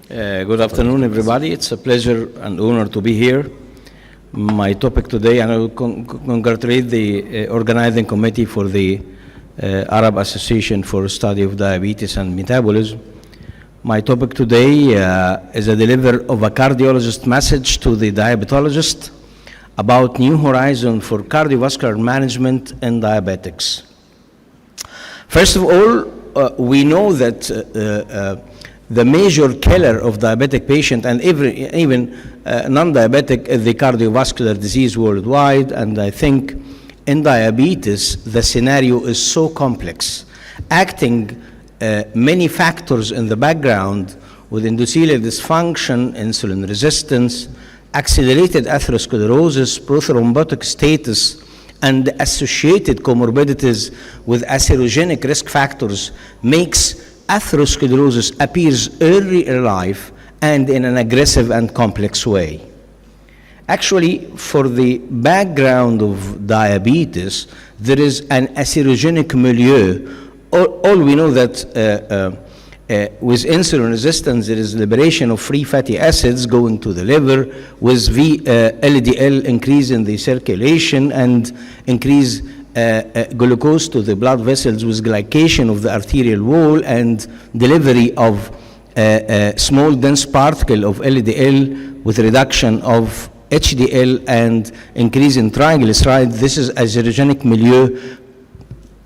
Good afternoon, everybody. It's a pleasure and honor to be here. My topic today, and I will congratulate the organizing committee for the Arab Association for Study of Diabetes and Metabolism. My topic today is a delivery of a cardiologist message to the diabetologist about new horizon for cardiovascular management in diabetics. First of all, we know that the major killer of diabetic patient and even non-diabetic is the cardiovascular disease worldwide, and I think in diabetes the scenario is so complex, acting many factors in the background with endothelial dysfunction, insulin resistance, accelerated atherosclerosis, prothrombotic status, and associated comorbidities with atherogenic risk factors makes atherosclerosis appears early in life and in an aggressive and complex way. Actually, for the background of diabetes, there is an atherogenic milieu. All we know that with insulin resistance, there is liberation of free fatty acids going to the liver, with LDL increase in the circulation and increase glucose to the blood vessels with glycation of the arterial wall and delivery of small dense particle of LDL with reduction of HDL and increase in triglycerides. This is atherogenic milieu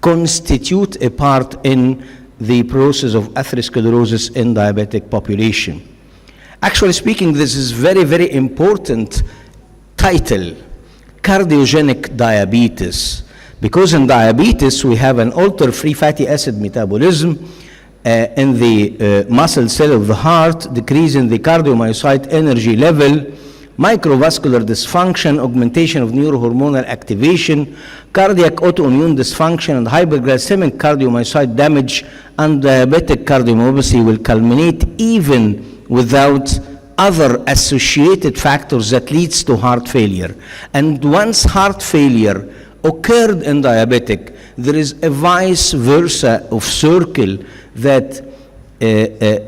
constitute a part in the process of atherosclerosis in diabetic population. Actually speaking, this is very, very important title, cardiogenic diabetes, because in diabetes we have an altered free fatty acid metabolism in the muscle cell of the heart, decrease in the cardiomyocyte energy level, microvascular dysfunction, augmentation of neurohormonal activation, cardiac autoimmune dysfunction, and hyperglycemic cardiomyocyte damage, and diabetic cardiomyopathy will culminate even without other associated factors that leads to heart failure. And once heart failure occurred in diabetic, there is a vice versa of circle that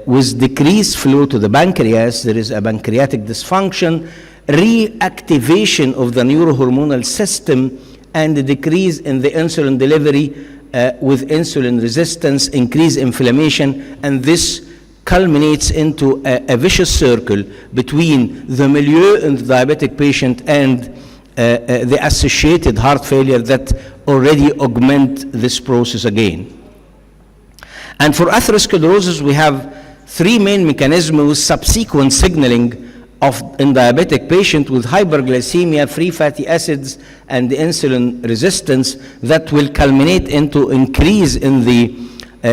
with decreased flow to the pancreas, there is a pancreatic dysfunction, reactivation of the neurohormonal system, and a decrease in the insulin delivery with insulin resistance, increased inflammation, and this culminates into a vicious circle between the milieu in the diabetic patient and the associated heart failure that already augment this process again. And for atherosclerosis, we have three main mechanisms with subsequent signaling in diabetic patient with hyperglycemia, free fatty acids, and insulin resistance that will culminate into increase in the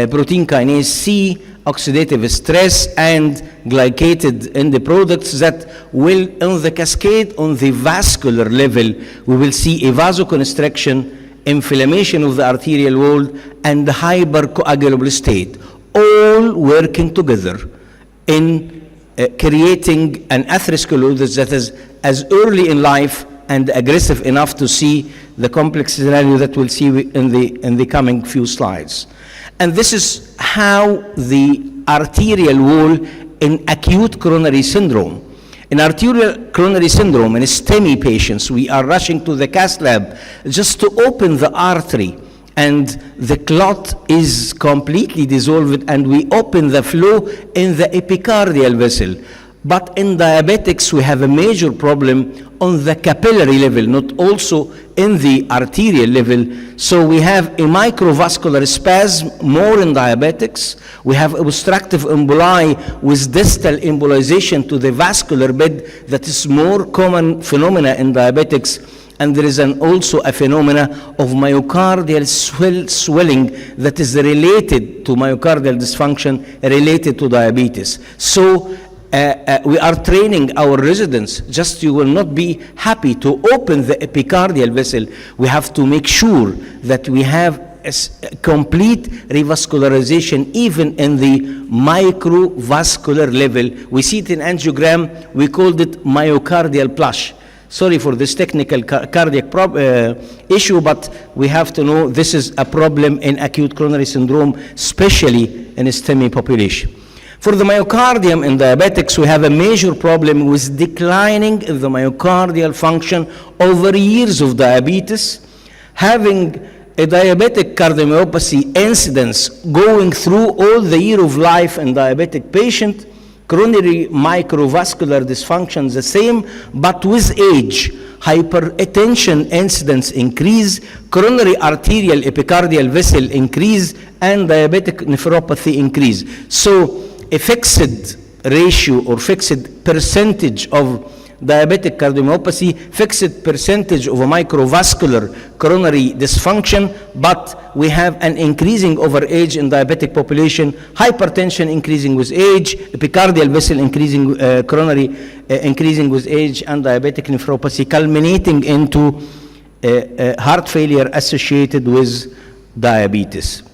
protein kinase C, oxidative stress, and glycated in the products that will, on the cascade, on the vascular level, we will see a vasoconstriction, inflammation of the arterial wall, and the hypercoagulable state, all working together in creating an atherosclerosis that is as early in life and aggressive enough to see the complex scenario that we'll see in the coming few slides. And this is how the arterial wall in acute coronary syndrome. In arterial coronary syndrome, in STEMI patients, we are rushing to the cath lab just to open the artery, and the clot is completely dissolved, and we open the flow in the epicardial vessel. But in diabetics, we have a major problem on the capillary level, not also in the arterial level. So we have a microvascular spasm more in diabetics. We have obstructive emboli with distal embolization to the vascular bed that is more common phenomena in diabetics. And there is also a phenomena of myocardial swelling that is related to myocardial dysfunction, related to diabetes. So we are training our residents, just you will not be happy to open the epicardial vessel. We have to make sure that we have a complete revascularization even in the microvascular level. We see it in angiogram, we called it myocardial plush. Sorry for this technical cardiac issue, but we have to know this is a problem in acute coronary syndrome, especially in STEMI population. For the myocardium in diabetics, we have a major problem with declining the myocardial function over years of diabetes, having a diabetic cardiomyopathy incidence going through all the year of life in diabetic patient, coronary microvascular dysfunction the same, but with age, hypertension incidence increase, coronary arterial epicardial vessel increase, and diabetic nephropathy increase. So a fixed ratio or fixed percentage of diabetic cardiomyopathy, fixed percentage of a microvascular coronary dysfunction, but we have an increasing over age in diabetic population, hypertension increasing with age, epicardial vessel increasing, coronary increasing with age, and diabetic nephropathy culminating into heart failure associated with diabetes.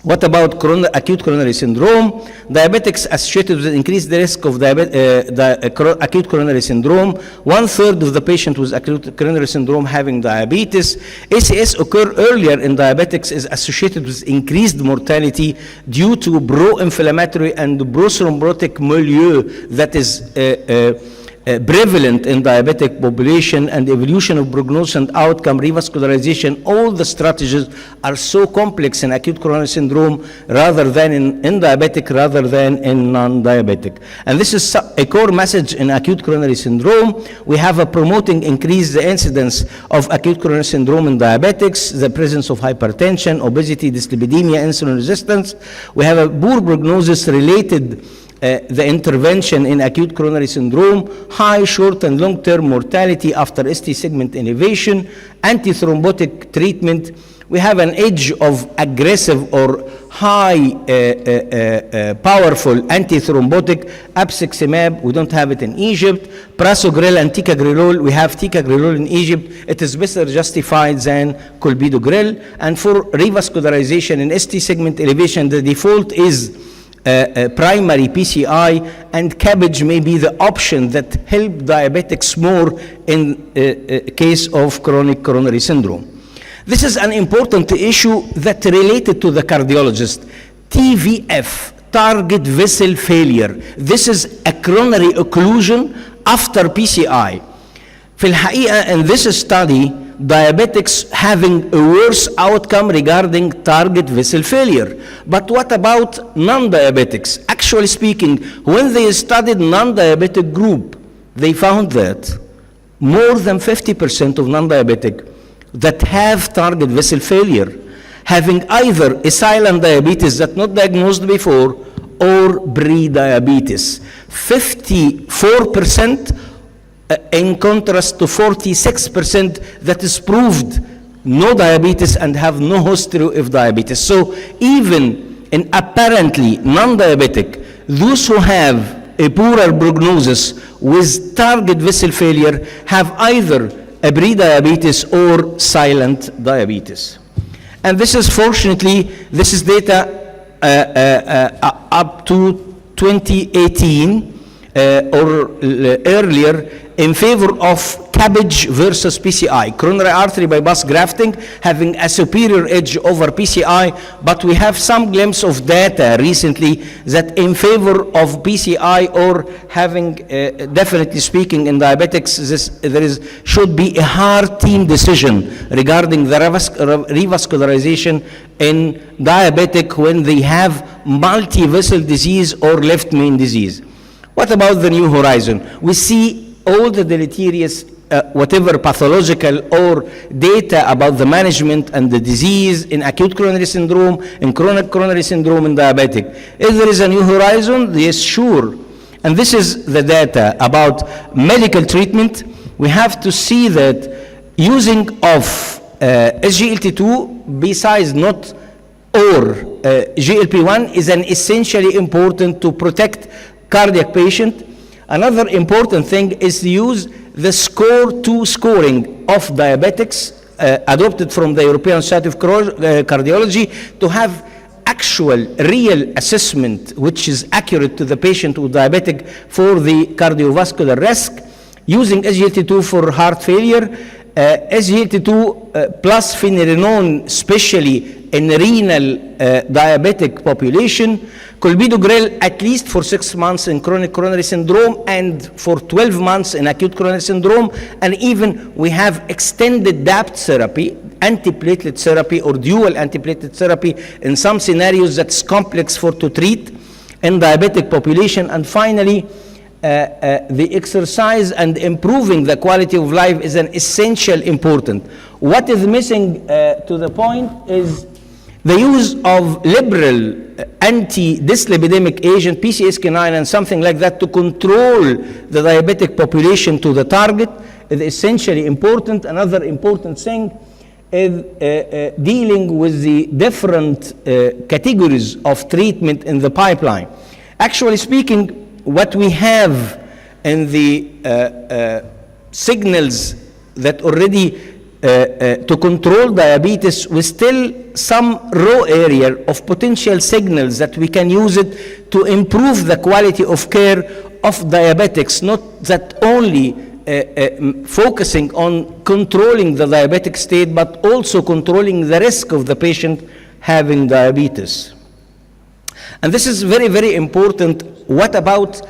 What about acute coronary syndrome? Diabetics associated with increased risk of acute coronary syndrome. 1/3 of the patient with acute coronary syndrome having diabetes. ACS occur earlier in diabetics is associated with increased mortality due to pro-inflammatory and pro-thrombotic milieu that is prevalent in diabetic population, and evolution of prognosis and outcome, revascularization. All the strategies are so complex in acute coronary syndrome rather than in diabetic rather than in non-diabetic. And this is a core message in acute coronary syndrome. We have a promoting increase the incidence of acute coronary syndrome in diabetics, the presence of hypertension, obesity, dyslipidemia, insulin resistance. We have a poor prognosis related the intervention in acute coronary syndrome, high short and long-term mortality after ST segment innovation, antithrombotic treatment. We have an edge of aggressive or high powerful antithrombotic, abciximab, we don't have it in Egypt. Prasugrel and ticagrelol, we have ticagrelol in Egypt. It is better justified than clopidogrel. And for revascularization in ST segment elevation, the default is primary PCI, and cabbage may be the option that help diabetics more in case of chronic coronary syndrome. This is an important issue that related to the cardiologist. TVF, target vessel failure. This is a coronary occlusion after PCI. في الحقيقة in this study, diabetics having a worse outcome regarding target vessel failure. But what about non-diabetics? Actually speaking, when they studied non-diabetic group, they found that more than 50% of non-diabetic that have target vessel failure, having either a silent diabetes that not diagnosed before or pre-diabetes. 54% in contrast to 46% that is proved no diabetes and have no history of diabetes. So even in apparently non-diabetic, those who have a poorer prognosis with target vessel failure have either a pre-diabetes or silent diabetes. And this is fortunately, this is data up to 2018 or earlier in favor of cabbage versus PCI, coronary artery bypass grafting having a superior edge over PCI, but we have some glimpse of data recently that in favor of PCI or having, definitely speaking in diabetics, should be a hard team decision regarding the revascularization in diabetic when they have multi-vessel disease or left main disease. What about the new horizon? We see all the deleterious, whatever pathological or data about the management and the disease in acute coronary syndrome, in chronic coronary syndrome, and diabetic. If there is a new horizon, yes, sure. And this is the data about medical treatment. We have to see that using of SGLT2 besides not or GLP-1 is an essentially important to protect cardiac patient. Another important thing is to use the SCORE2 scoring of diabetics adopted from the European Society of Cardiology to have actual real assessment which is accurate to the patient with diabetic for the cardiovascular risk, using SGLT2 for heart failure, SGLT2 plus finerenone, especially in renal diabetic population, clopidogrel at least for 6 months in chronic coronary syndrome and for 12 months in acute coronary syndrome, and even we have extended DAPT therapy, antiplatelet therapy or dual antiplatelet therapy in some scenarios that's complex to treat in diabetic population. And finally, the exercise and improving the quality of life is an essential important. What is missing to the point is the use of liberal anti-dyslipidemic agent, PCSK9 and something like that, to control the diabetic population to the target is essentially important. Another important thing is dealing with the different categories of treatment in the pipeline. Actually speaking, what we have in the signals that already to control diabetes, with still some raw area of potential signals that we can use it to improve the quality of care of diabetics, not that only focusing on controlling the diabetic state, but also controlling the risk of the patient having diabetes. And this is very, very important. What about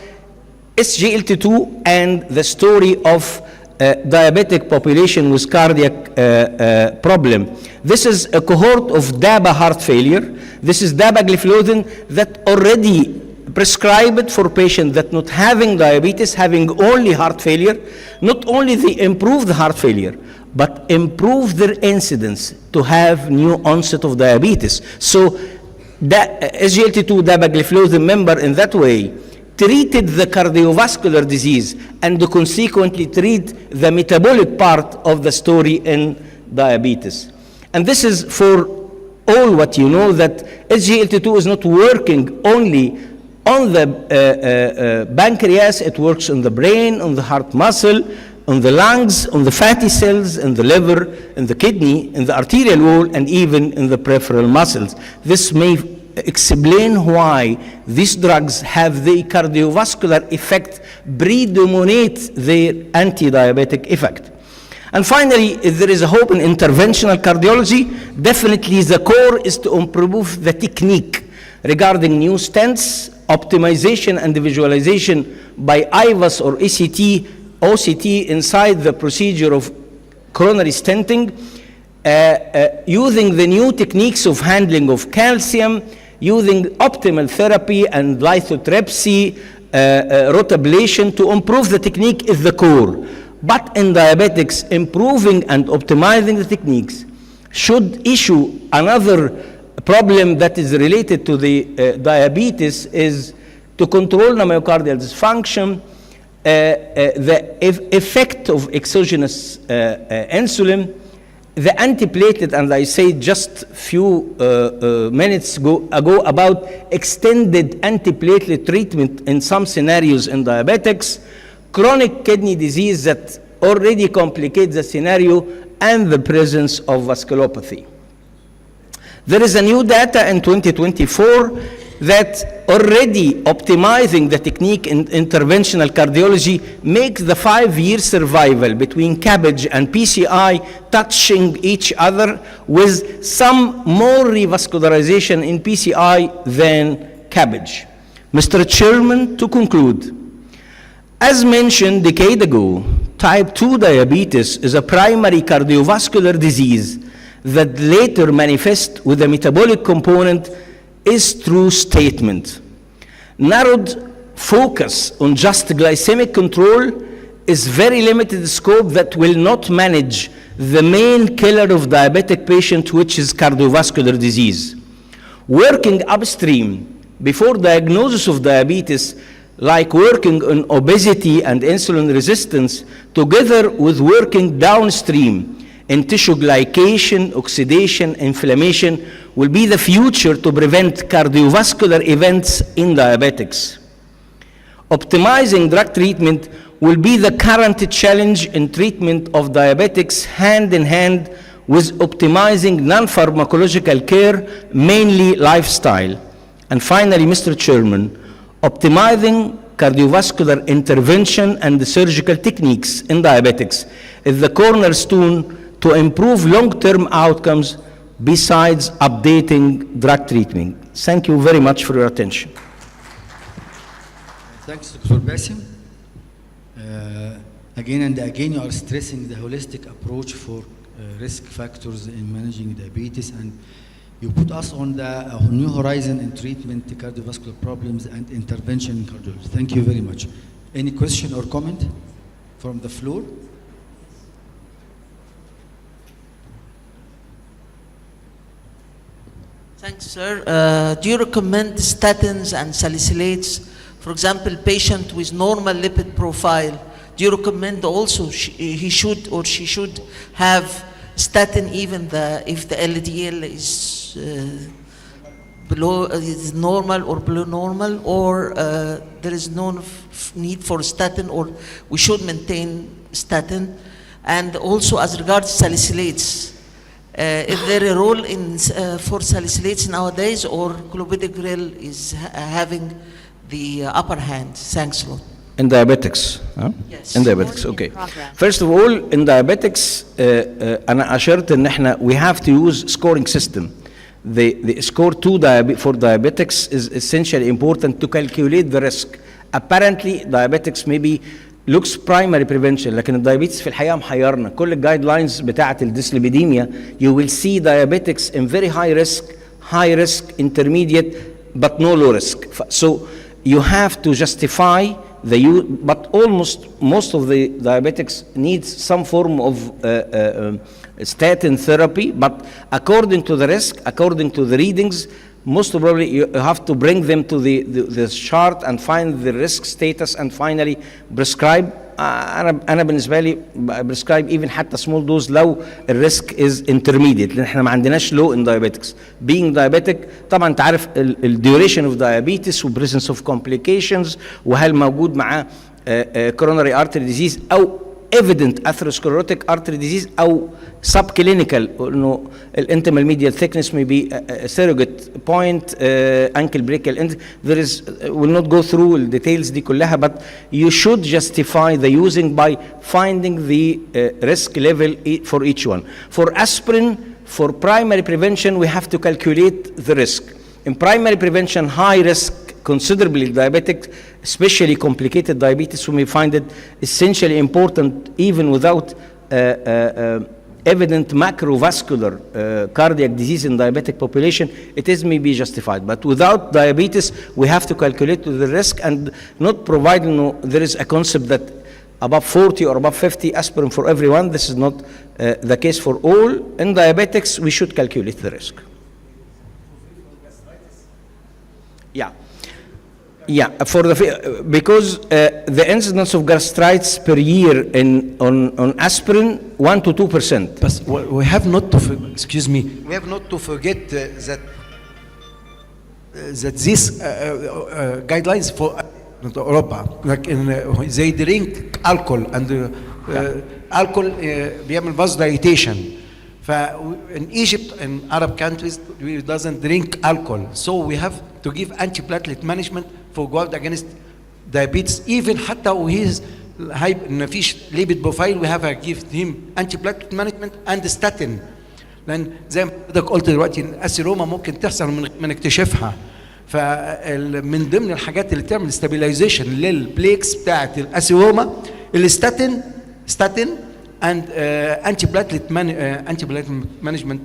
SGLT2 and the story of diabetic population with cardiac problem? This is a cohort of DABA heart failure. This is dapagliflozin that already prescribed for patients that not having diabetes, having only heart failure. Not only they improve the heart failure, but improve their incidence to have new onset of diabetes. So that SGLT2 dapagliflozin member in that way treated the cardiovascular disease and consequently treat the metabolic part of the story in diabetes. And this is for all what you know, that SGLT2 is not working only on the pancreas, it works on the brain, on the heart muscle, on the lungs, on the fatty cells, in the liver, in the kidney, in the arterial wall, and even in the peripheral muscles. This may explain why these drugs have the cardiovascular effect predominate their anti-diabetic effect. And finally, if there is a hope in interventional cardiology, definitely the core is to improve the technique regarding new stents, optimization and visualization by IVAS or OCT inside the procedure of coronary stenting, using the new techniques of handling of calcium, using optimal therapy and lithotripsy, rotablation to improve the technique is the core. But in diabetics, improving and optimizing the techniques should issue another problem that is related to the diabetes, is to control the myocardial dysfunction, the effect of exogenous insulin, the antiplatelet, and I said just few minutes ago about extended antiplatelet treatment in some scenarios in diabetics, chronic kidney disease that already complicates the scenario, and the presence of vasculopathy. There is a new data in 2024 that already optimizing the technique in interventional cardiology makes the 5-year survival between CABG and PCI touching each other, with some more revascularization in PCI than CABG. Mr. Chairman, to conclude, as mentioned a decade ago, type 2 diabetes is a primary cardiovascular disease that later manifests with a metabolic component is true statement. Narrowed focus on just glycemic control is very limited scope that will not manage the main killer of diabetic patient, which is cardiovascular disease. Working upstream before diagnosis of diabetes, like working on obesity and insulin resistance, together with working downstream in tissue glycation, oxidation, inflammation, will be the future to prevent cardiovascular events in diabetics. Optimizing drug treatment will be the current challenge in treatment of diabetics, hand in hand with optimizing non-pharmacological care, mainly lifestyle. And finally, Mr. Chairman, optimizing cardiovascular intervention and surgical techniques in diabetics is the cornerstone to improve long-term outcomes besides updating drug treatment. Thank you very much for your attention. Thanks, Dr. Bassem. Again and again, you are stressing the holistic approach for risk factors in managing diabetes, and you put us on the new horizon in treatment cardiovascular problems and intervention in cardiology. Thank you very much. Any question or comment from the floor? Thanks, sir. Do you recommend statins and salicylates? For example, patient with normal lipid profile, do you recommend also he should or she should have statin even if the LDL is below is normal or below normal, or there is no need for statin, or we should maintain statin? And also as regards salicylates, is there a role in for salicylates nowadays, or clopidogrel is having the upper hand? Thanks a lot. In diabetics, huh? Yes. In diabetics, okay. First of all, in diabetics, أنا أشرت إن إحنا we have to use scoring system. The score 2 for diabetics is essentially important to calculate the risk. Apparently, diabetics maybe looks primary prevention, لكن الدايابيتس في الحقيقة محيرنا. كل الجايد لاينز بتاعة الديسليبيديميا you will see diabetics in very high risk, intermediate, but no low risk. So you have to justify the use, but most of the diabetics needs some form of statin therapy, but according to the risk, according to the readings, most probably you have to bring them to the chart and find the risk status and finally prescribe. أنا بالنسبة لي prescribe even حتى small dose لو الريسك is intermediate، لأن إحنا ما عندناش low in diabetics. Being diabetic طبعا أنت عارف ال duration of diabetes و presence of complications، وهل موجود معاه coronary artery disease أو evident atherosclerotic artery disease أو subclinical، إنه الانتمال medial thickness may be a surrogate point, ankle brachial end. There is will not go through the details دي كلها, but you should justify the using by finding the risk level for each one. For aspirin, for primary prevention, we have to calculate the risk. In primary prevention, high risk, considerably diabetic, especially complicated diabetes, we may find it essentially important even without evident macrovascular cardiac disease in diabetic population, it is maybe justified. But without diabetes, we have to calculate the risk and not provide, there is a concept that above 40 or above 50 aspirin for everyone. This is not the case for all. In diabetics, we should calculate the risk. Yeah, for because the incidence of gastritis per year on aspirin 1 to 2%. But we have not to excuse me. We have not to forget that these guidelines for Europe, like they drink alcohol and alcohol بيعمل vasodilatation. In Egypt and Arab countries, we doesn't drink alcohol, so we have to give antiplatelet management for guard against diabetes. Even حتى وهيز هاي مفيش lipid profile, we have to give him antiplatelet management and statin. لأن زي ما حضرتك قلت دلوقتي الأسيروما ممكن تحصل من نكتشفها. فمن ضمن الحاجات اللي تعمل stabilization للبليكس بتاعت الأسيروما الستاتين and antiplatelet management.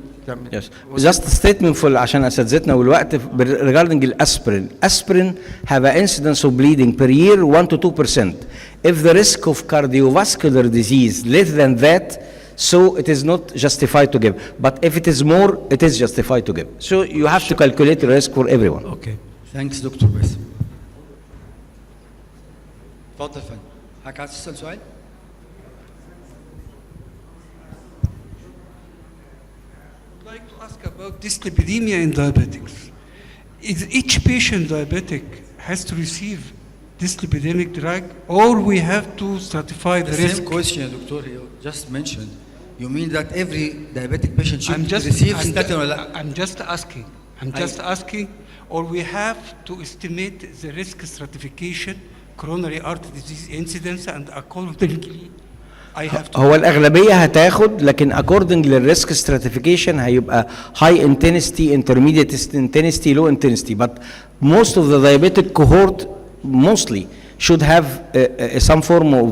Yes. Just a statement for عشان أساتذتنا والوقت regarding الأسبرين. Aspirin have an incidence of bleeding per year 1 to 2%. If the risk of cardiovascular disease less than that, so it is not justified to give. But if it is more, it is justified to give. So you have to calculate the risk for everyone. Okay. Thanks, Dr. Bassem. تفضل فندم. حضرتك عايز تسأل سؤال؟ About dyslipidemia in diabetics. Is each patient diabetic has to receive dyslipidemic drug, or we have to stratify the risk? Same question, Doctor, you just mentioned. You mean that every diabetic patient should receive statin or not? I'm just asking, or we have to estimate the risk stratification coronary artery disease incidence, and accordingly I have to. هو الأغلبية هتاخد، لكن according للريسك stratification هيبقى high intensity, intermediate intensity, low intensity. But most of the diabetic cohort mostly should have some form of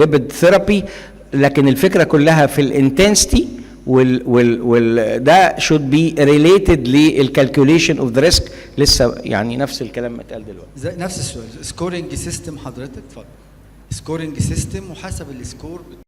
lipid therapy. لكن الفكرة كلها في الانتنسيتي ده should be related للcalculation of the risk. لسه يعني نفس الكلام اتقال دلوقتي. نفس السؤال. سكورنج سيستم حضرتك اتفضل. سكورنج سيستم وحسب السكور